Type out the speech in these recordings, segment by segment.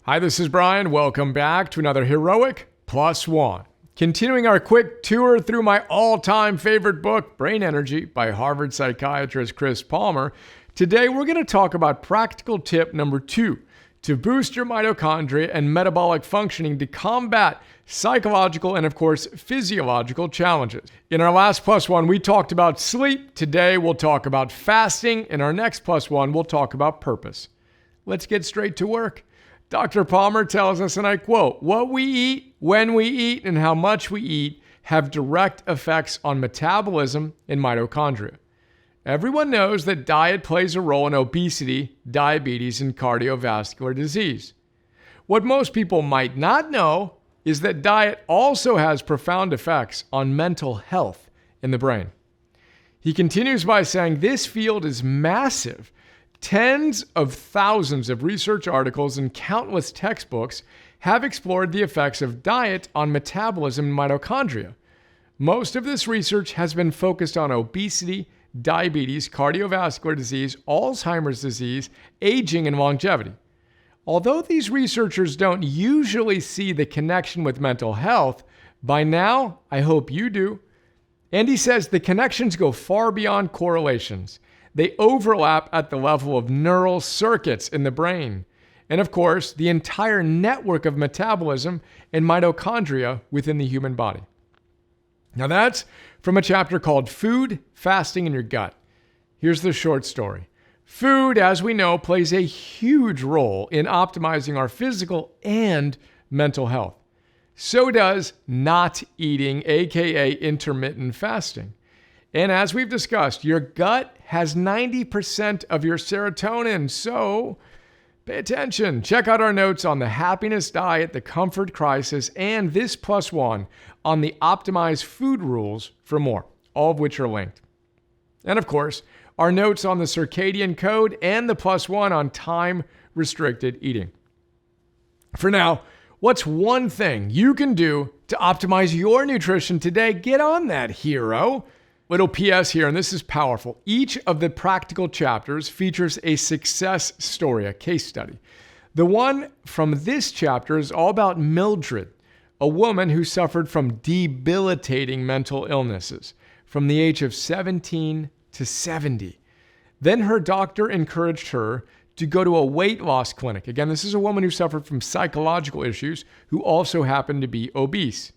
Hi, this is Brian. Welcome back to another Heroic Plus One. Continuing our quick tour through my all-time favorite book, Brain Energy, by Harvard psychiatrist Chris Palmer. Today, we're going to talk about practical tip number 2 to boost your mitochondria and metabolic functioning to combat psychological and, of course, physiological challenges. In our last Plus One, we talked about sleep. Today, we'll talk about fasting. In our next Plus One, we'll talk about purpose. Let's get straight to work. Dr. Palmer tells us, and I quote, "What we eat, when we eat, and how much we eat have direct effects on metabolism and mitochondria. Everyone knows that diet plays a role in obesity, diabetes, and cardiovascular disease. What most people might not know is that diet also has profound effects on mental health in the brain." He continues by saying, "This field is massive. Tens of thousands of research articles and countless textbooks have explored the effects of diet on metabolism and mitochondria. Most of this research has been focused on obesity, diabetes, cardiovascular disease, Alzheimer's disease, aging, and longevity. Although these researchers don't usually see the connection with mental health, by now, I hope you do." And he says the connections go far beyond correlations. They overlap at the level of neural circuits in the brain. And of course, the entire network of metabolism and mitochondria within the human body. Now that's from a chapter called Food, Fasting, and Your Gut. Here's the short story. Food, as we know, plays a huge role in optimizing our physical and mental health. So does not eating, aka intermittent fasting. And as we've discussed, your gut has 90% of your serotonin, so pay attention. Check out our notes on the happiness diet, the comfort crisis, and this Plus One on the optimized food rules for more, all of which are linked. And of course, our notes on the circadian code and the Plus One on time-restricted eating. For now, what's one thing you can do to optimize your nutrition today? Get on that, hero. Little PS here, and this is powerful. Each of the practical chapters features a success story, a case study. The one from this chapter is all about Mildred, a woman who suffered from debilitating mental illnesses from the age of 17 to 70. Then her doctor encouraged her to go to a weight loss clinic. Again, this is a woman who suffered from psychological issues who also happened to be obese.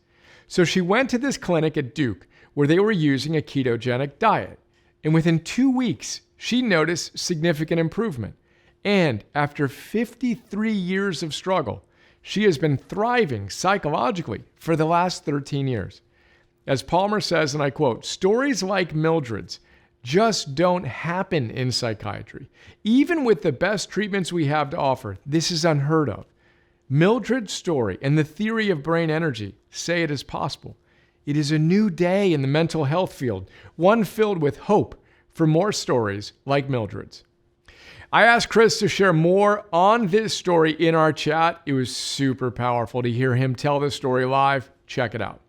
So she went to this clinic at Duke, where they were using a ketogenic diet. And within 2 weeks, she noticed significant improvement. And after 53 years of struggle, she has been thriving psychologically for the last 13 years. As Palmer says, and I quote, "Stories like Mildred's just don't happen in psychiatry. Even with the best treatments we have to offer, this is unheard of. Mildred's story and the theory of brain energy say it is possible. It is a new day in the mental health field, one filled with hope for more stories like Mildred's." I asked Chris to share more on this story in our chat. It was super powerful to hear him tell this story live. Check it out.